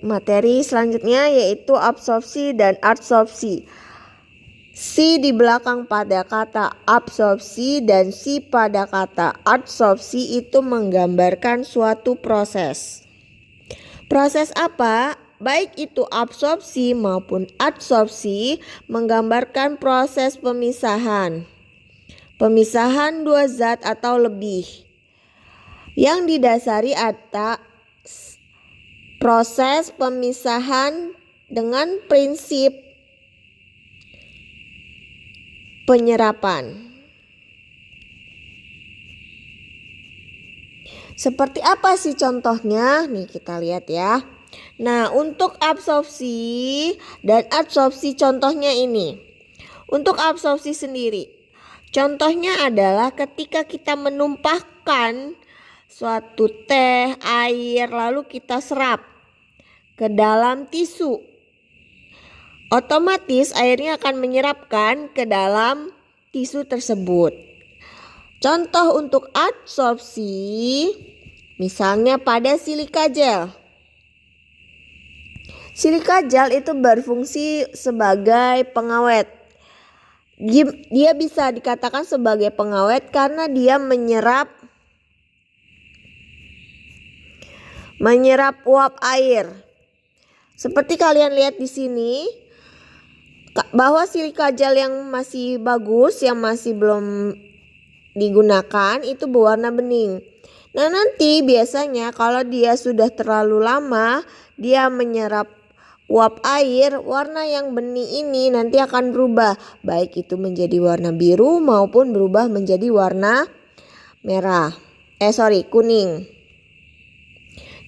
materi selanjutnya yaitu absorpsi dan adsorpsi. Si di belakang pada kata absorpsi dan si pada kata adsorpsi itu menggambarkan suatu proses. Proses apa? Baik itu absorpsi maupun adsorpsi menggambarkan proses pemisahan. Pemisahan dua zat atau lebih yang didasari atas proses pemisahan dengan prinsip penyerapan. Seperti apa sih contohnya? Nih kita lihat ya. Nah, untuk absorpsi dan adsorpsi contohnya ini. Untuk absorpsi sendiri, contohnya adalah ketika kita menumpahkan suatu teh, air, lalu kita serap ke dalam tisu. Otomatis airnya akan menyerapkan ke dalam tisu tersebut. Contoh untuk adsorpsi, misalnya pada silika gel. Silika gel itu berfungsi sebagai pengawet. Dia bisa dikatakan sebagai pengawet karena dia menyerap uap air. Seperti kalian lihat di sini, bahwa silika gel yang masih bagus, yang masih belum digunakan itu berwarna bening. Nah, nanti biasanya kalau dia sudah terlalu lama dia menyerap uap air, warna yang bening ini nanti akan berubah, baik itu menjadi warna biru maupun berubah menjadi warna kuning.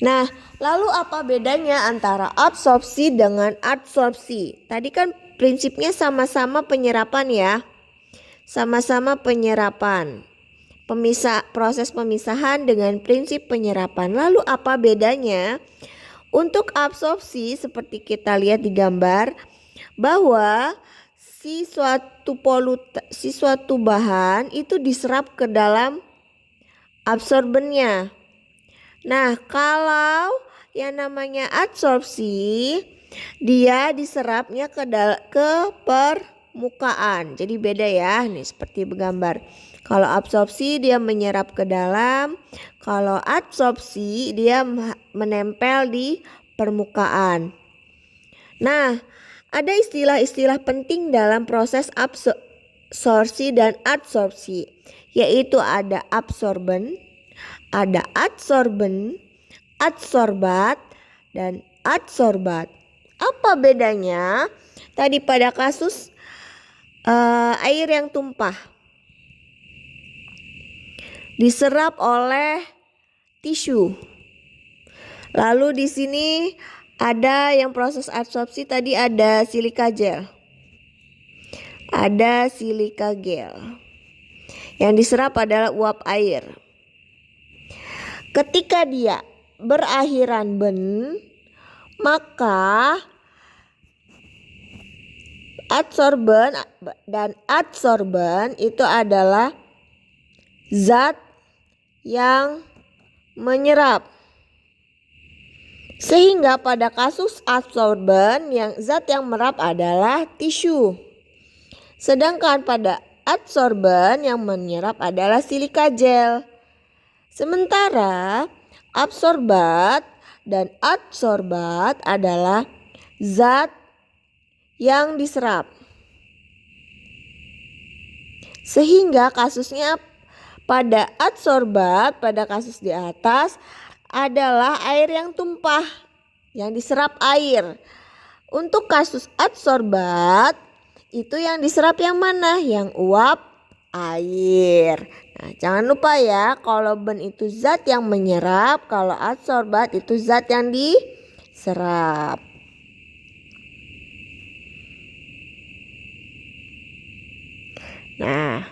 Nah, lalu apa bedanya antara absorpsi dengan adsorpsi? Tadi kan prinsipnya sama-sama penyerapan ya. Sama-sama penyerapan. Proses pemisahan dengan prinsip penyerapan. Lalu apa bedanya? Untuk absorpsi seperti kita lihat di gambar bahwa si suatu bahan itu diserap ke dalam absorbennya. Nah, kalau yang namanya adsorpsi, dia diserapnya ke permukaan. Jadi beda ya, nih seperti bergambar. Kalau absorpsi dia menyerap ke dalam, kalau adsorpsi dia menempel di permukaan. Nah, ada istilah-istilah penting dalam proses absorpsi dan adsorpsi, yaitu ada absorben, ada adsorben, adsorbat, dan adsorbat. Apa bedanya? Tadi pada kasus air yang tumpah diserap oleh tisu. Lalu di sini ada yang proses adsorpsi, tadi ada silika gel. Ada silika gel. Yang diserap adalah uap air. Ketika dia berakhiran ben, maka adsorben dan adsorban itu adalah zat yang menyerap. Sehingga pada kasus adsorben zat yang menyerap adalah tisu. Sedangkan pada adsorban yang menyerap adalah silika gel. Sementara absorbat dan adsorbat adalah zat yang diserap. Sehingga kasusnya pada adsorbat, pada kasus di atas adalah air yang tumpah, yang diserap air. Untuk kasus adsorbat itu yang diserap yang mana? Yang uap air. Nah, jangan lupa ya, kalau ben itu zat yang menyerap, kalau adsorbat itu zat yang diserap. Nah,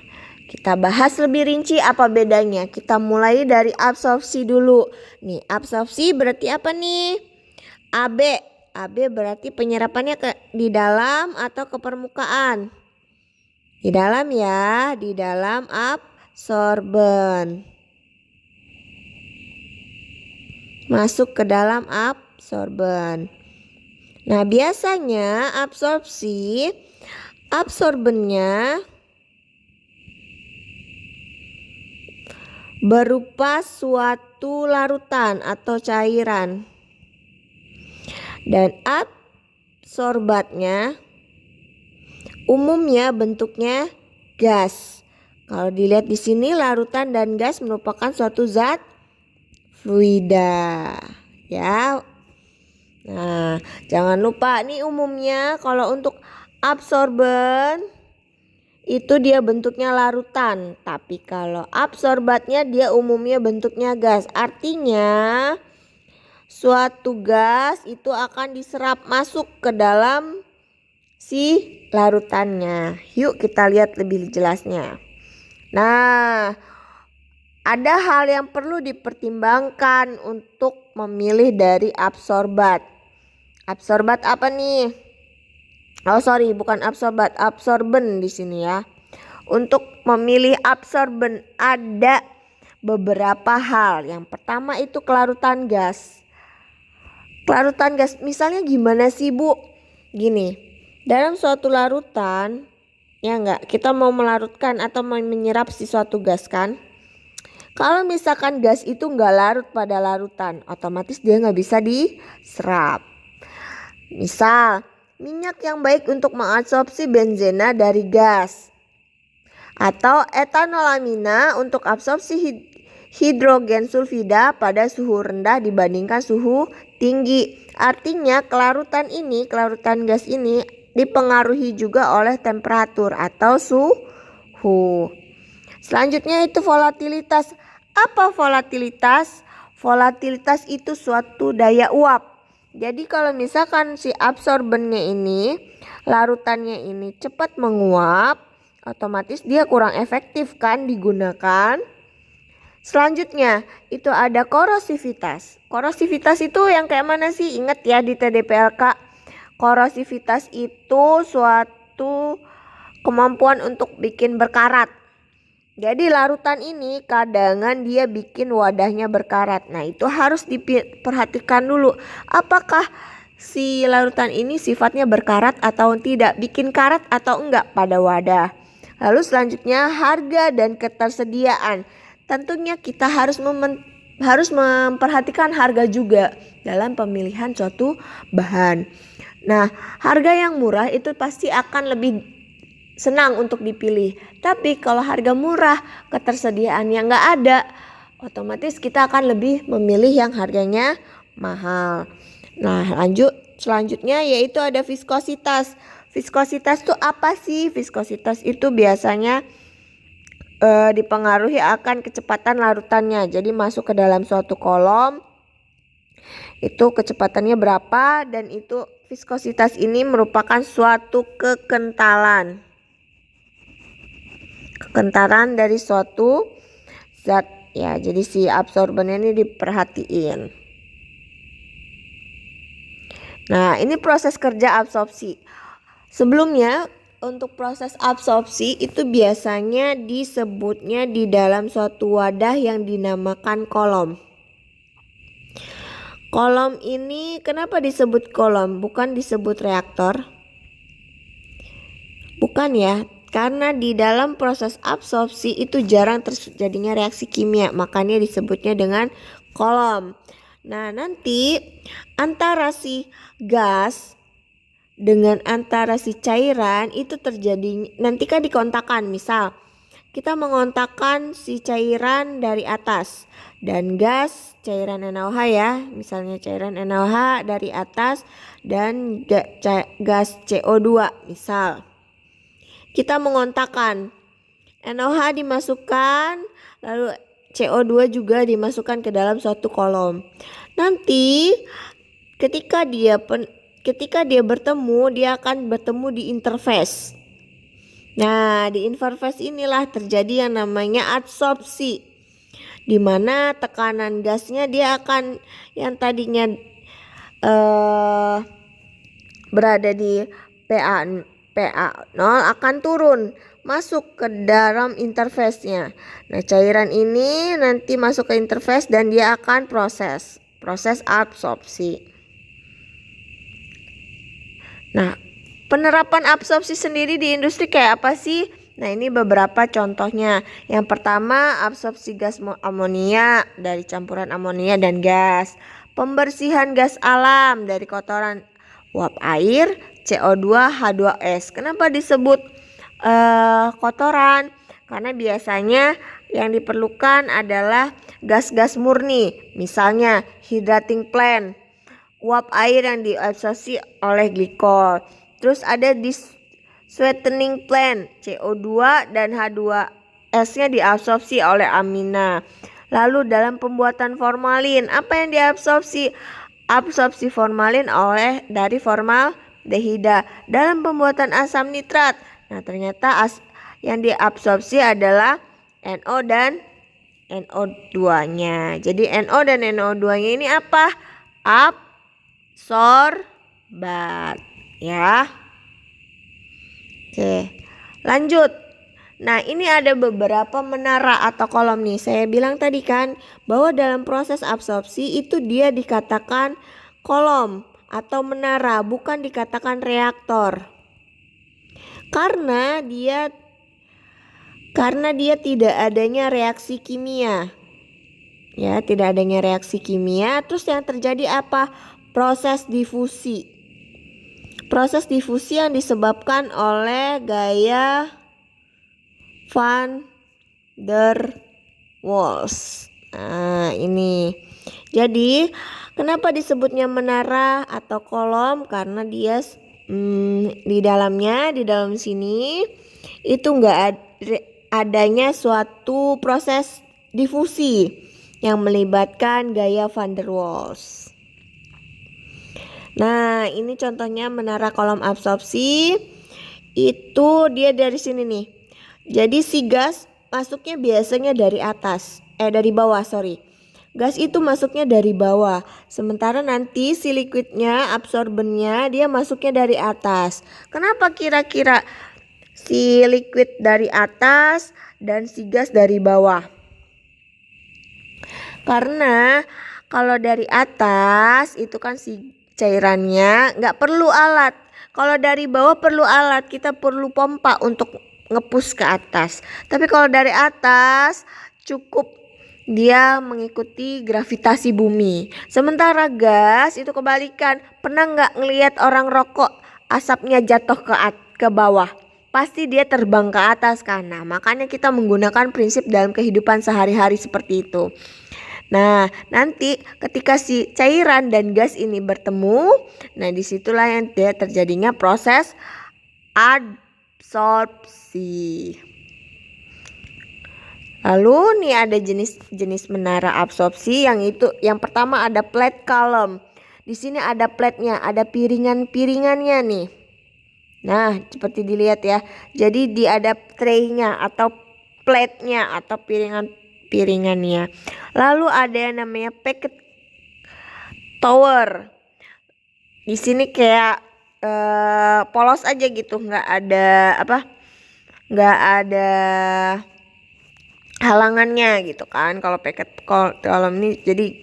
kita bahas lebih rinci apa bedanya. Kita mulai dari absorpsi dulu. Nih, absorpsi berarti apa nih? AB. AB berarti penyerapannya di dalam atau ke permukaan? Di dalam ya, di dalam absorben. Masuk ke dalam absorben. absorben. Nah, biasanya absorbennya berupa suatu larutan atau cairan. Dan absorbatnya umumnya bentuknya gas. Kalau dilihat di sini, larutan dan gas merupakan suatu zat fluida, ya. Nah, jangan lupa nih umumnya kalau untuk absorben itu dia bentuknya larutan, tapi kalau absorbatnya dia umumnya bentuknya gas. Artinya suatu gas itu akan diserap masuk ke dalam si larutannya. Yuk kita lihat lebih jelasnya. Nah, ada hal yang perlu dipertimbangkan untuk memilih dari absorbat. Absorbat apa nih? Oh sorry, bukan absorbat, absorben di sini ya. Untuk memilih absorben ada beberapa hal. Yang pertama itu kelarutan gas. Kelarutan gas misalnya gimana sih Bu? Gini, dalam suatu larutan, ya enggak, kita mau melarutkan atau menyerap si suatu gas kan? Kalau misalkan gas itu enggak larut pada larutan, otomatis dia enggak bisa diserap. Misal, minyak yang baik untuk mengabsorpsi benzena dari gas. Atau etanolamina untuk absorpsi hidrogen sulfida pada suhu rendah dibandingkan suhu tinggi. Artinya kelarutan gas ini dipengaruhi juga oleh temperatur atau suhu. Selanjutnya itu volatilitas. Apa volatilitas? Volatilitas itu suatu daya uap. Jadi kalau misalkan si absorbennya ini, larutannya ini cepat menguap, otomatis dia kurang efektif kan digunakan. Selanjutnya itu ada korosivitas. Korosivitas itu yang kayak mana sih? Ingat ya di TDPLK. Korosivitas itu suatu kemampuan untuk bikin berkarat. Jadi larutan ini kadangan dia bikin wadahnya berkarat. Nah itu harus diperhatikan dulu. Apakah si larutan ini sifatnya berkarat atau tidak. Bikin karat atau enggak pada wadah. Lalu selanjutnya harga dan ketersediaan. Tentunya kita harus memperhatikan harga juga dalam pemilihan suatu bahan. Nah harga yang murah itu pasti akan lebih senang untuk dipilih. Tapi kalau harga murah, ketersediaannya nggak ada, otomatis kita akan lebih memilih yang harganya mahal. Nah selanjutnya yaitu ada viskositas. Viskositas itu apa sih? Viskositas itu biasanya dipengaruhi akan kecepatan larutannya. Jadi masuk ke dalam suatu kolom, itu kecepatannya berapa, dan itu viskositas ini merupakan suatu kekentalan dari suatu zat ya. Jadi si absorben ini diperhatiin. Nah ini proses kerja absorpsi. Sebelumnya untuk proses absorpsi itu biasanya disebutnya di dalam suatu wadah yang dinamakan kolom. Kolom ini kenapa disebut kolom, bukan disebut reaktor? Bukan ya. Karena di dalam proses absorpsi itu jarang terjadinya reaksi kimia, makanya disebutnya dengan kolom. Nah nanti antara si gas dengan antara si cairan itu terjadi, nanti kan dikontakkan. Misal kita mengontakkan si cairan dari atas dan gas cairan NaOH ya, misalnya cairan NaOH dari atas dan gas CO2 misal. Kita mengontakkan, NaOH dimasukkan, lalu CO2 juga dimasukkan ke dalam suatu kolom. Nanti ketika dia bertemu, dia akan bertemu di interface. Nah, di interface inilah terjadi yang namanya adsorpsi, di mana tekanan gasnya dia akan yang tadinya berada di PA 0 akan turun masuk ke dalam interface-nya. Nah, cairan ini nanti masuk ke interface dan dia akan proses absorpsi. Nah, penerapan absorpsi sendiri di industri kayak apa sih? Nah, ini beberapa contohnya. Yang pertama, absorpsi gas amonia dari campuran amonia dan gas. Pembersihan gas alam dari kotoran uap air, CO2, H2S. Kenapa disebut kotoran? Karena biasanya yang diperlukan adalah gas-gas murni. Misalnya hydrating plant, uap air yang diabsorpsi oleh glikol. Terus ada sweetening plant, CO2 dan H2S-nya diabsorpsi oleh amina. Lalu dalam pembuatan formalin, apa yang diabsorpsi? Absorpsi formalin dari formaldehida. Dalam pembuatan asam nitrat, nah ternyata yang diabsorpsi adalah NO dan NO2-nya. Jadi NO dan NO2-nya ini apa? Absorbat, ya. Oke, lanjut. Nah, ini ada beberapa menara atau kolom nih. Saya bilang tadi kan bahwa dalam proses absorpsi itu dia dikatakan kolom atau menara, bukan dikatakan reaktor. Karena dia tidak adanya reaksi kimia. Ya, tidak adanya reaksi kimia. Terus yang terjadi apa? Proses difusi. Proses difusi yang disebabkan oleh gaya van der Waals. Nah, ini. Jadi, kenapa disebutnya menara atau kolom? Karena dia di dalam sini itu enggak adanya suatu proses difusi yang melibatkan gaya van der Waals. Nah, ini contohnya menara kolom absorpsi. Itu dia dari sini nih. Jadi si gas masuknya biasanya dari bawah. Gas itu masuknya dari bawah. Sementara nanti si liquidnya, absorbennya dia masuknya dari atas. Kenapa kira-kira si liquid dari atas dan si gas dari bawah? Karena kalau dari atas itu kan si cairannya nggak perlu alat. Kalau dari bawah perlu alat, kita perlu pompa untuk ngepus ke atas. Tapi kalau dari atas cukup dia mengikuti gravitasi bumi. Sementara gas itu kebalikan. Pernah nggak ngelihat orang rokok asapnya jatuh ke bawah? Pasti dia terbang ke atas kan. Nah, makanya kita menggunakan prinsip dalam kehidupan sehari-hari seperti itu. Nah, nanti ketika si cairan dan gas ini bertemu, nah disitulah yang terjadinya proses absorpsi. Lalu nih ada jenis menara absorpsi yang pertama ada plate column. Di sini ada plate-nya, ada piringan-piringannya nih. Nah, seperti dilihat ya. Jadi ada tray-nya atau plate-nya atau piringannya. Lalu ada yang namanya packet tower. Di sini kayak polos aja gitu, nggak ada halangannya gitu kan. Kalau packet column ini jadi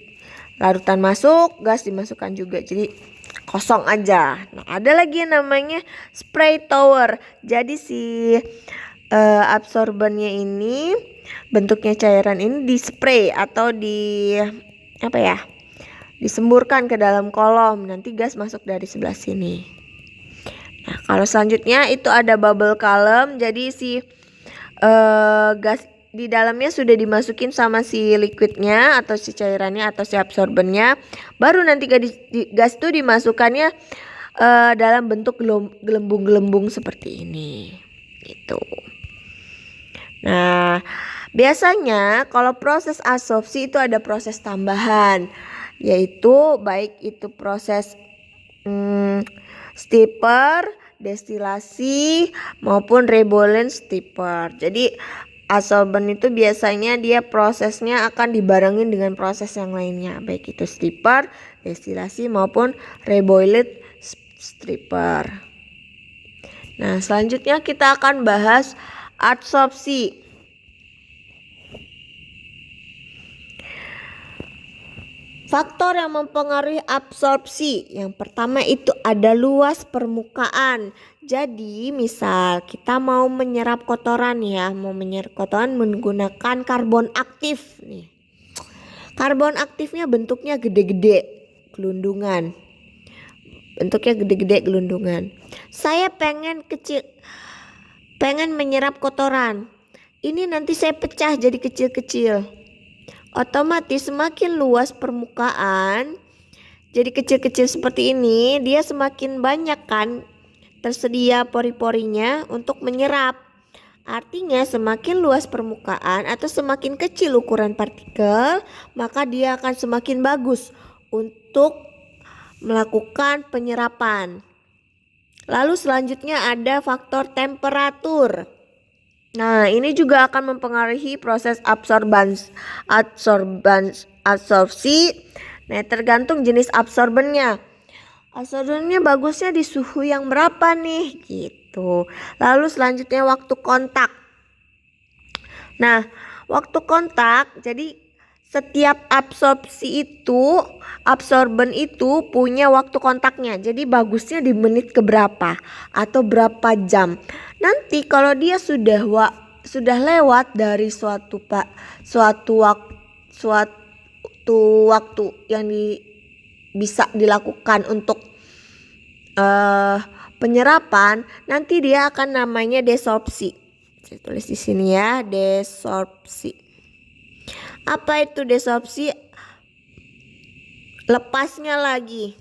larutan masuk, gas dimasukkan juga, jadi kosong aja. Nah, ada lagi yang namanya spray tower. Jadi si absorbennya ini bentuknya cairan ini di spray atau disemburkan ke dalam kolom, nanti gas masuk dari sebelah sini. Nah, kalau selanjutnya itu ada bubble column. Jadi si gas di dalamnya sudah dimasukin sama si liquidnya atau si cairannya atau si absorbennya. Baru nanti gas itu dimasukkannya dalam bentuk gelembung-gelembung seperti ini. Gitu. Nah, biasanya kalau proses absorpsi itu ada proses tambahan, yaitu baik itu proses stepper, destilasi maupun rebolent stepper. Jadi absorben itu biasanya dia prosesnya akan dibarengin dengan proses yang lainnya, baik itu stepper, destilasi maupun reboiled stripper. Nah, selanjutnya kita akan bahas absorpsi. Faktor yang mempengaruhi absorpsi, yang pertama itu ada luas permukaan. Jadi misal kita mau menyerap kotoran ya, mau menyerap kotoran menggunakan karbon aktif nih. Karbon aktifnya bentuknya gede-gede, gelundungan. Bentuknya gede-gede gelundungan. Saya pengen menyerap kotoran. Ini nanti saya pecah jadi kecil-kecil. Otomatis semakin luas permukaan, jadi kecil-kecil seperti ini, dia semakin banyak kan tersedia pori-porinya untuk menyerap. Artinya semakin luas permukaan atau semakin kecil ukuran partikel, maka dia akan semakin bagus untuk melakukan penyerapan. Lalu selanjutnya ada faktor temperatur. Nah, ini juga akan mempengaruhi proses absorpsi. Nah, tergantung jenis absorbennya. Absorbennya bagusnya di suhu yang berapa nih? Gitu. Lalu selanjutnya waktu kontak. Nah, waktu kontak, jadi setiap absorben itu punya waktu kontaknya. Jadi bagusnya di menit keberapa atau berapa jam. Nanti kalau dia sudah lewat dari suatu waktu yang bisa dilakukan untuk penyerapan, nanti dia akan namanya desorpsi. Saya tulis di sini ya, desorpsi. Apa itu desorpsi? Lepasnya lagi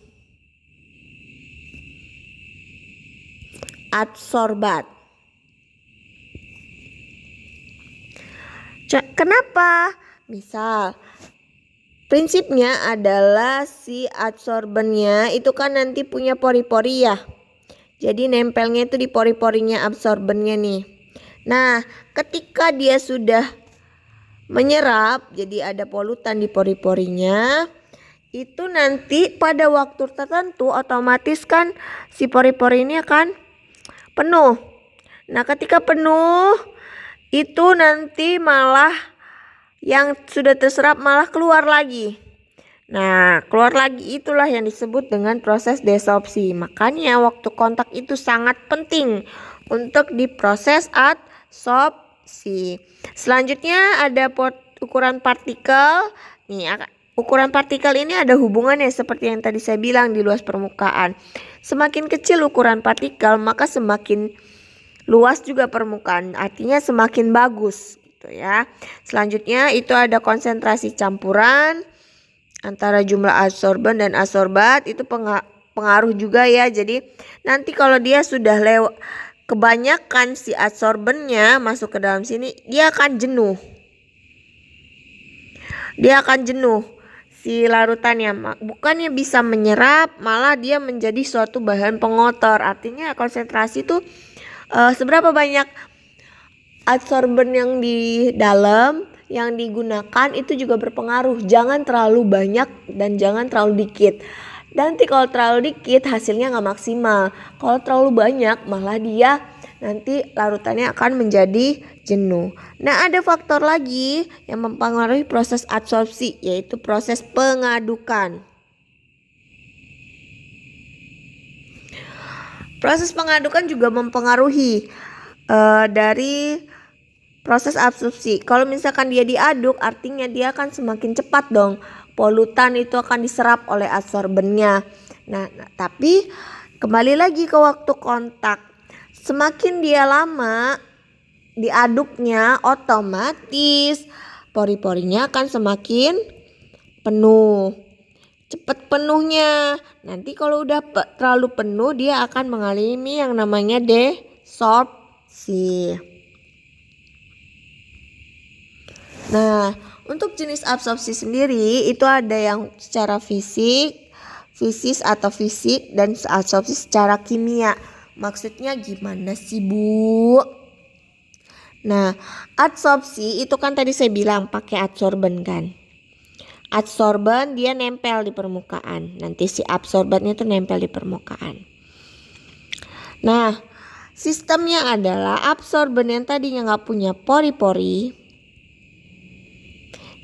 adsorbat. Kenapa? Misal prinsipnya adalah si adsorbennya itu kan nanti punya pori-pori ya. Jadi nempelnya itu di pori-porinya absorbennya nih. Nah, ketika dia sudah menyerap, jadi ada polutan di pori-porinya, itu nanti pada waktu tertentu otomatis kan si pori-pori ini akan penuh. Nah, ketika penuh itu nanti malah yang sudah terserap malah keluar lagi. Nah, keluar lagi itulah yang disebut dengan proses desorpsi. Makanya waktu kontak itu sangat penting untuk diproses adsorpsi. Selanjutnya ada ukuran partikel. Nih, ukuran partikel ini ada hubungannya seperti yang tadi saya bilang di luas permukaan. Semakin kecil ukuran partikel, maka semakin luas juga permukaan. Artinya semakin bagus gitu ya. Selanjutnya itu ada konsentrasi campuran antara jumlah adsorben dan adsorbat, itu pengaruh juga ya. Jadi nanti kalau dia sudah kebanyakan si adsorbennya masuk ke dalam sini, dia akan jenuh. Si larutannya, bukannya bisa menyerap, malah dia menjadi suatu bahan pengotor. Artinya konsentrasi itu seberapa banyak adsorben yang di dalam yang digunakan itu juga berpengaruh. Jangan terlalu banyak dan jangan terlalu dikit. Nanti kalau terlalu dikit hasilnya nggak maksimal. Kalau terlalu banyak malah dia nanti larutannya akan menjadi jenuh. Nah, ada faktor lagi yang mempengaruhi proses adsorpsi, yaitu proses pengadukan. Proses pengadukan juga mempengaruhi dari proses absorpsi. Kalau misalkan dia diaduk, artinya dia akan semakin cepat dong. Polutan itu akan diserap oleh adsorbennya. Nah, tapi kembali lagi ke waktu kontak. Semakin dia lama diaduknya, otomatis pori-porinya akan semakin penuh. Cepat penuhnya. Nanti kalau udah terlalu penuh, dia akan mengalami yang namanya desorpsi. Nah, untuk jenis absorpsi sendiri itu ada yang secara fisis atau fisik, dan absorpsi secara kimia. Maksudnya gimana sih, Bu? Nah, adsorpsi itu kan tadi saya bilang pakai adsorben kan. Adsorben dia nempel di permukaan. Nanti si absorbennya itu nempel di permukaan. Nah, sistemnya adalah absorben yang tadinya nggak punya pori-pori,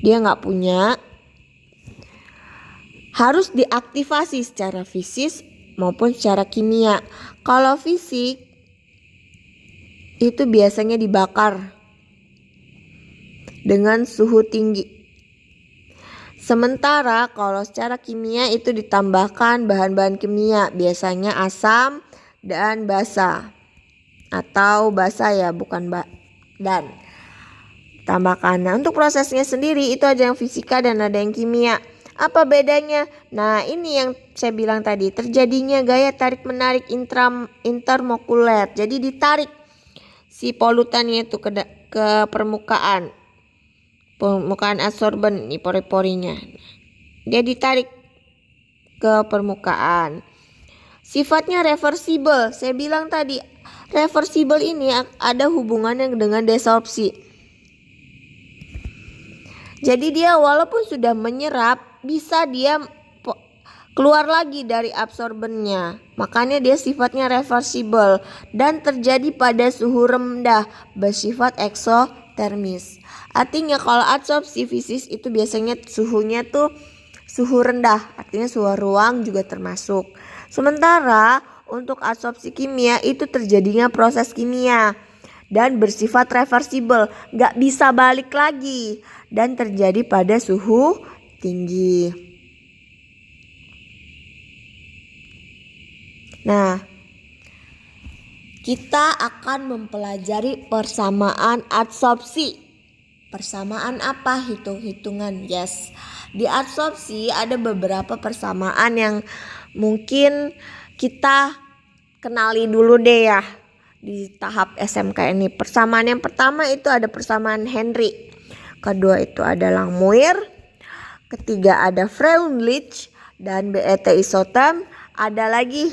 dia nggak punya harus diaktifasi secara fisik maupun secara kimia. Kalau fisik itu biasanya dibakar dengan suhu tinggi. Sementara kalau secara kimia itu ditambahkan bahan-bahan kimia, biasanya asam dan basa. Atau basa ya, bukan dan. Tambahkan. Nah, untuk prosesnya sendiri itu ada yang fisika dan ada yang kimia. Apa bedanya? Nah, ini yang saya bilang tadi, terjadinya gaya tarik menarik intermokuler. Jadi ditarik si polutannya itu ke permukaan adsorben, ini pori-porinya. Dia ditarik ke permukaan. Sifatnya reversible. Saya bilang tadi, reversible ini ada hubungannya dengan desorpsi. Jadi dia walaupun sudah menyerap, bisa dia keluar lagi dari absorbennya. Makanya dia sifatnya reversible dan terjadi pada suhu rendah, bersifat eksotermis. Artinya kalau adsorpsi fisik itu biasanya suhunya tuh suhu rendah, artinya suhu ruang juga termasuk. Sementara untuk adsorpsi kimia itu terjadinya proses kimia dan bersifat reversible, gak bisa balik lagi dan terjadi pada suhu tinggi. Nah, kita akan mempelajari persamaan adsorpsi. Persamaan apa? Hitung-hitungan. Yes. Di adsorpsi ada beberapa persamaan yang mungkin kita kenali dulu deh ya di tahap SMK ini. Persamaan yang pertama itu ada persamaan Henry. Kedua itu ada Langmuir. Ketiga ada Freundlich dan BET isotem. Ada lagi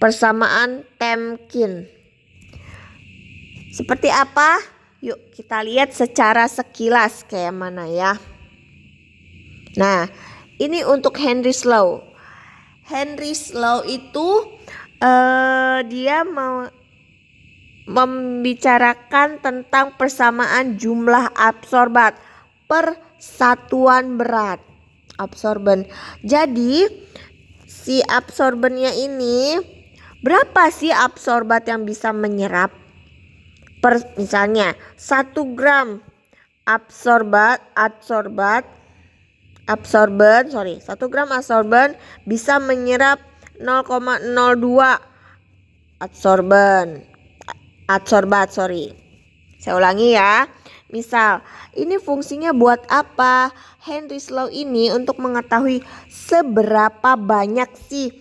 persamaan Temkin. Seperti apa? Yuk kita lihat secara sekilas kayak mana ya. Nah, ini untuk Henry's Law. Henry's Law itu dia membicarakan tentang persamaan jumlah absorbat per satuan berat absorben. Jadi si absorbennya ini, berapa sih absorbat yang bisa menyerap? Misalnya 1 gram absorben 1 gram absorben bisa menyerap 0,02 adsorbat. Saya ulangi ya. Misal, ini fungsinya buat apa? Henry's Law ini untuk mengetahui seberapa banyak sih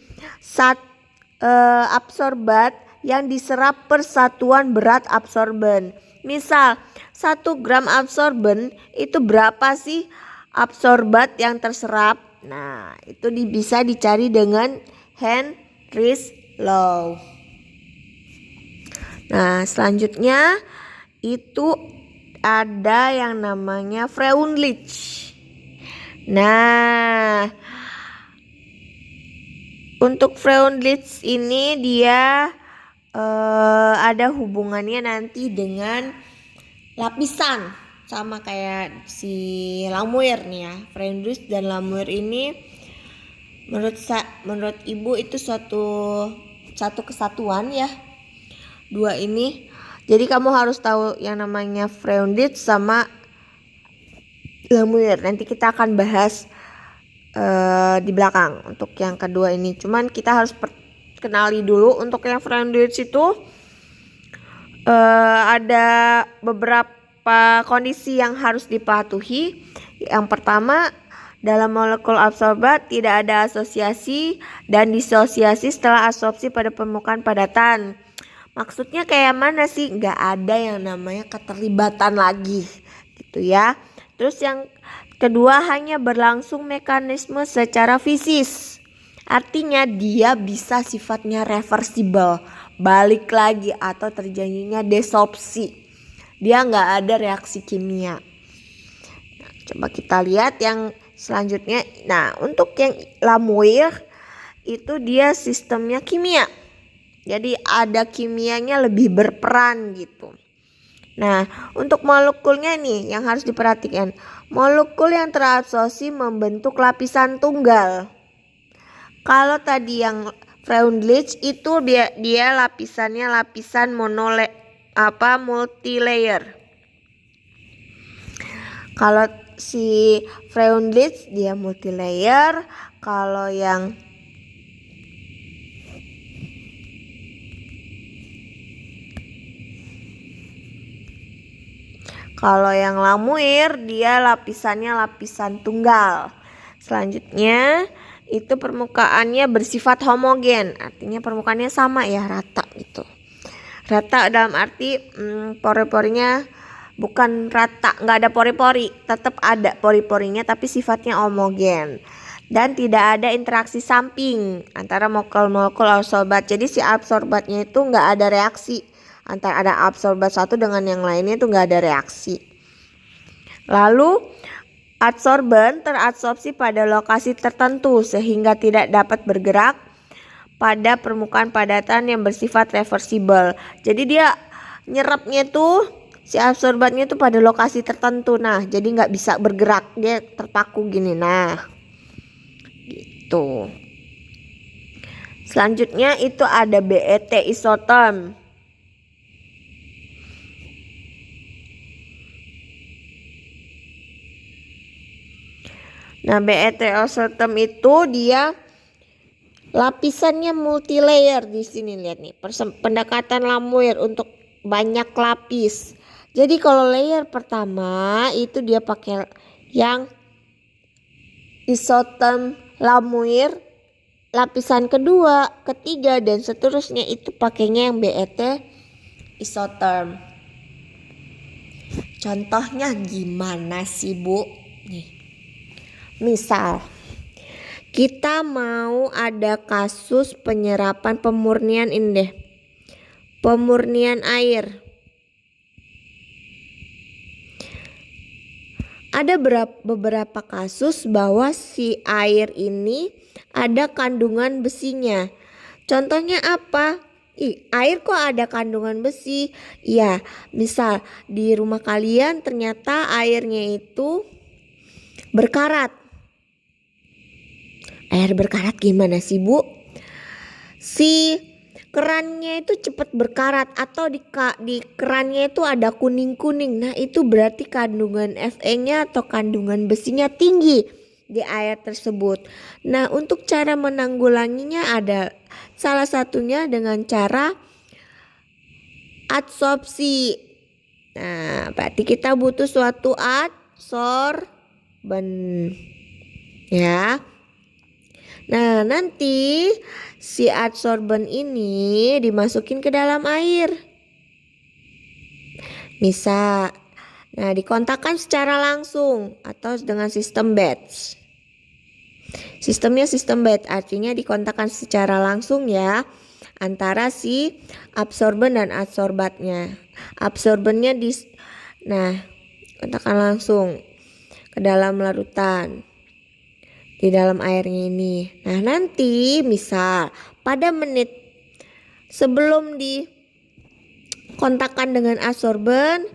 absorbat yang diserap per satuan berat absorben. Misal 1 gram absorben itu berapa sih absorbat yang terserap? Nah, itu bisa dicari dengan Henry's Law. Nah, selanjutnya itu ada yang namanya Freundlich. Nah, untuk Freundlich ini dia ada hubungannya nanti dengan lapisan, sama kayak si Langmuir nih ya. Freundlich dan Langmuir ini menurut ibu itu satu kesatuan ya, dua ini. Jadi kamu harus tahu yang namanya Freundlich sama Langmuir. Nanti kita akan bahas di belakang untuk yang kedua ini. Cuman kita harus kenali dulu untuk yang Freundlich itu ada beberapa kondisi yang harus dipatuhi. Yang pertama, dalam molekul absorbat tidak ada asosiasi dan disosiasi setelah absorpsi pada permukaan padatan. Maksudnya kayak mana sih? Gak ada yang namanya keterlibatan lagi gitu ya. Terus yang kedua, hanya berlangsung mekanisme secara fisik. Artinya dia bisa sifatnya reversible, balik lagi atau terjadinya desorpsi. Dia nggak ada reaksi kimia. Nah, coba kita lihat yang selanjutnya. Nah, untuk yang Langmuir itu dia sistemnya kimia. Jadi ada kimianya lebih berperan gitu. Nah, untuk molekulnya nih yang harus diperhatikan. Molekul yang terabsorpsi membentuk lapisan tunggal. Kalau tadi yang Freundlich itu dia lapisannya lapisan multilayer. Kalau si Freundlich dia multilayer, kalau yang Lamuir dia lapisannya lapisan tunggal. Selanjutnya itu permukaannya bersifat homogen, artinya permukaannya sama ya, rata gitu. Rata dalam arti pori-porinya bukan rata, nggak ada pori-pori, tetap ada pori-porinya tapi sifatnya homogen. Dan tidak ada interaksi samping antara molekul-molekul absorbat. Jadi si absorbatnya itu nggak ada reaksi. Antara ada absorbat satu dengan yang lainnya itu nggak ada reaksi. Lalu adsorben terabsorpsi pada lokasi tertentu sehingga tidak dapat bergerak pada permukaan padatan yang bersifat reversibel. Jadi dia nyerapnya tuh si absorbatnya tuh pada lokasi tertentu. Nah, jadi nggak bisa bergerak, dia terpaku gini. Nah, gitu. Selanjutnya itu ada BET isoterm. Nah, BET isoterm itu dia lapisannya multilayer di sini, lihat nih. Pendekatan Lamuir untuk banyak lapis. Jadi kalau layer pertama itu dia pakai yang isoterm Lamuir, lapisan kedua, ketiga dan seterusnya itu pakainya yang BET isoterm. Contohnya gimana sih, Bu? Nih. Misal kita mau ada kasus penyerapan pemurnian ini deh. Pemurnian air. Ada beberapa kasus bahwa si air ini ada kandungan besinya. Contohnya apa? Air kok ada kandungan besi? Iya, misal di rumah kalian ternyata airnya itu berkarat. Air berkarat gimana sih, Bu? Si kerannya itu cepat berkarat atau di kerannya itu ada kuning-kuning. Nah, itu berarti kandungan Fe-nya atau kandungan besinya tinggi di air tersebut. Nah, untuk cara menanggulanginya ada salah satunya dengan cara adsorpsi. Nah, berarti kita butuh suatu adsorben. Ya. Nah, nanti si adsorben ini dimasukin ke dalam air. Bisa. Nah, dikontakkan secara langsung atau dengan sistem batch. Sistemnya sistem batch, artinya dikontakkan secara langsung ya antara si absorben dan adsorbatnya. Absorbennya kontakkan langsung ke dalam larutan di dalam airnya ini. Nah, nanti misal pada menit sebelum dikontakkan dengan adsorben,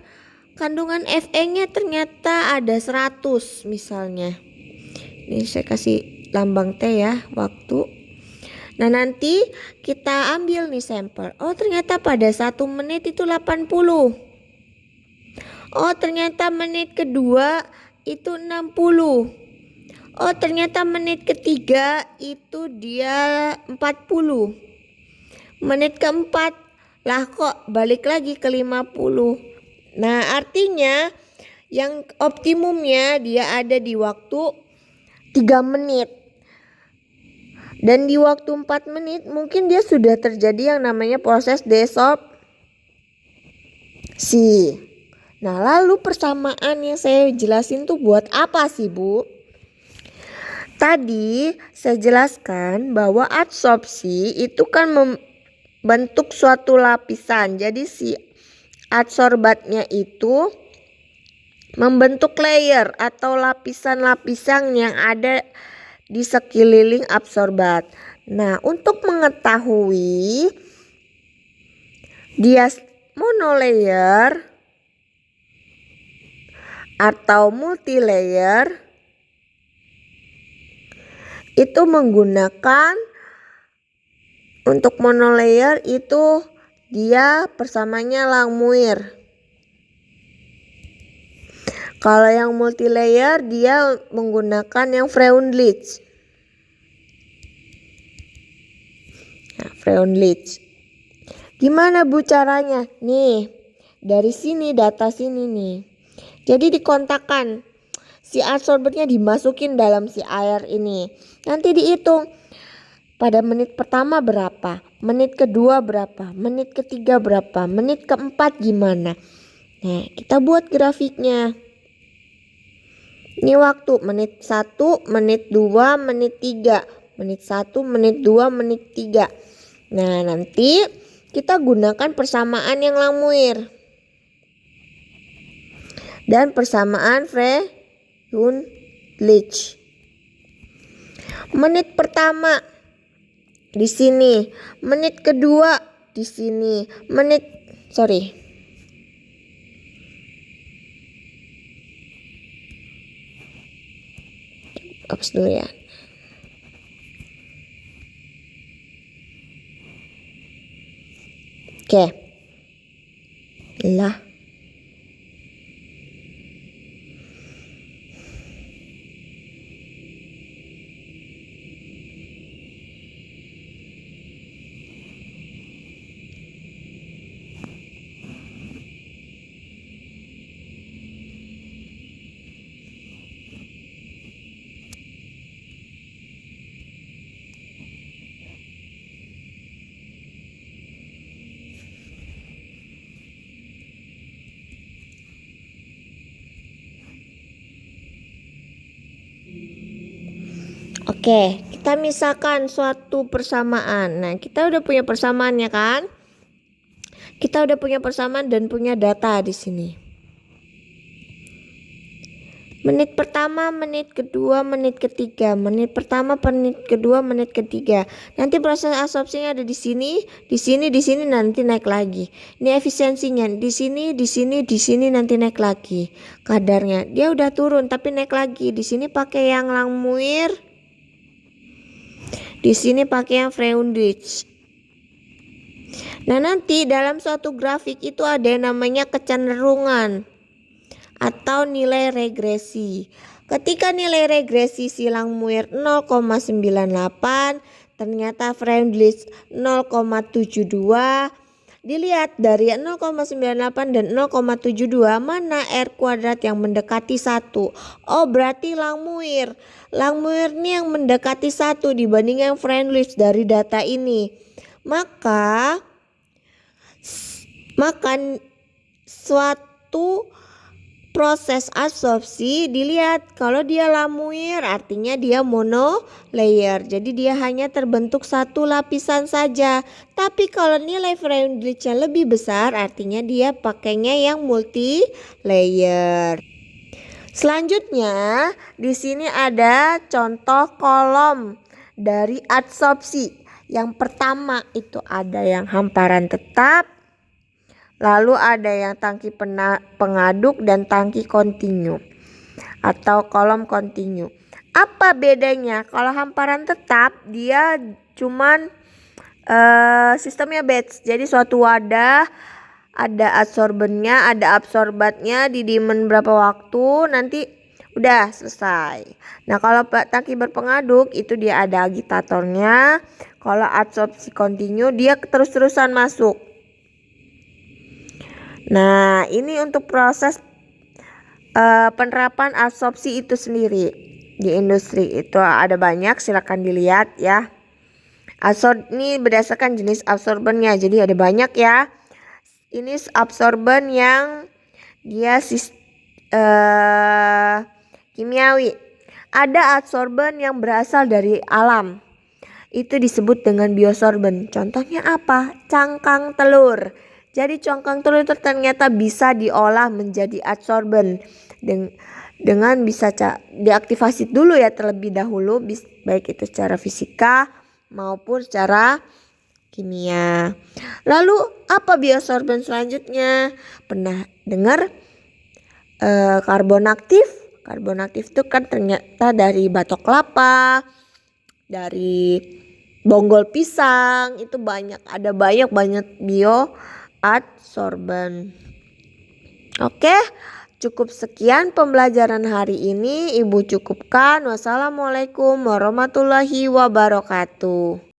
kandungan Fe-nya ternyata ada 100 misalnya. Ini saya kasih lambang T ya, waktu. Nah, nanti kita ambil nih sampel. Oh, ternyata pada 1 menit itu 80. Oh, ternyata menit kedua itu 60. Oh, ternyata menit ketiga itu dia 40. Menit keempat lah kok balik lagi ke 50. Nah, artinya yang optimumnya dia ada di waktu 3 menit. Dan di waktu 4 menit mungkin dia sudah terjadi yang namanya proses desorpsi. Nah, lalu persamaan yang saya jelasin tuh buat apa sih, Bu? Tadi saya jelaskan bahwa adsorpsi itu kan membentuk suatu lapisan. Jadi si adsorbatnya itu membentuk layer atau lapisan-lapisan yang ada di sekeliling absorbat. Nah, untuk mengetahui dia monolayer atau multilayer itu menggunakan, untuk monolayer itu dia persamanya Langmuir. Kalau yang multilayer dia menggunakan yang Freundlich. Nah, Freundlich. Gimana Bu caranya? Nih, dari sini data sini nih. Jadi dikontakkan. Si adsorbernya dimasukin dalam si air ini. Nanti dihitung. Pada menit pertama berapa? Menit kedua berapa? Menit ketiga berapa? Menit keempat gimana? Nah, kita buat grafiknya. Ini waktu menit 1, menit 2, menit 3. Menit 1, menit 2, menit 3. Nah, nanti kita gunakan persamaan yang Langmuir dan persamaan Freundlich. Menit pertama di sini, menit kedua di sini, hapus dulu ya. Oke. Lah. Oke, kita misalkan suatu persamaan. Nah, kita udah punya persamaannya kan? Kita udah punya persamaan dan punya data di sini. Menit pertama, menit kedua, menit ketiga. Menit pertama, menit kedua, menit ketiga. Nanti proses absorpsinya ada di sini, di sini, di sini, nanti naik lagi. Ini efisiensinya di sini, di sini, di sini, nanti naik lagi. Kadarnya dia udah turun tapi naik lagi. Di sini pakai yang Langmuir. Di sini pakai yang Freundlich. Nah, nanti dalam suatu grafik itu ada yang namanya kecenderungan atau nilai regresi. Ketika nilai regresi si Langmuir 0,98, ternyata Freundlich 0,72. Dilihat dari 0,98 dan 0,72 mana R kuadrat yang mendekati 1. Oh, berarti Langmuir. Langmuir ini yang mendekati 1 dibanding yang Freundlich dari data ini. Maka suatu proses absorpsi dilihat kalau dia Langmuir artinya dia monolayer. Jadi dia hanya terbentuk satu lapisan saja. Tapi kalau nilai Freundlich-nya lebih besar artinya dia pakainya yang multi layer. Selanjutnya di sini ada contoh kolom dari adsorpsi. Yang pertama itu ada yang hamparan tetap. Lalu ada yang tangki pengaduk dan tangki kontinu atau kolom kontinu. Apa bedanya? Kalau hamparan tetap dia cuman sistemnya batch. Jadi suatu wadah ada adsorbennya, ada absorbatnya, didiemin berapa waktu, nanti udah selesai. Nah, kalau tangki berpengaduk itu dia ada agitatornya. Kalau adsorpsi kontinu dia terus-terusan masuk. Nah, ini untuk proses penerapan absorpsi itu sendiri di industri itu ada banyak, silakan dilihat ya. Ini berdasarkan jenis absorbennya, jadi ada banyak ya. Ini absorben yang dia kimiawi. Ada absorben yang berasal dari alam. Itu disebut dengan biosorben. Contohnya apa? Cangkang telur. Jadi cangkang telur itu ternyata bisa diolah menjadi adsorben dengan bisa diaktifasi dulu ya terlebih dahulu, baik itu secara fisika maupun secara kimia. Lalu apa biosorben selanjutnya? Pernah dengar karbon aktif. Karbon aktif itu kan ternyata dari batok kelapa, dari bonggol pisang, itu ada banyak bioadsorben. Oke, cukup sekian pembelajaran hari ini. Ibu cukupkan. Wassalamualaikum warahmatullahi wabarakatuh.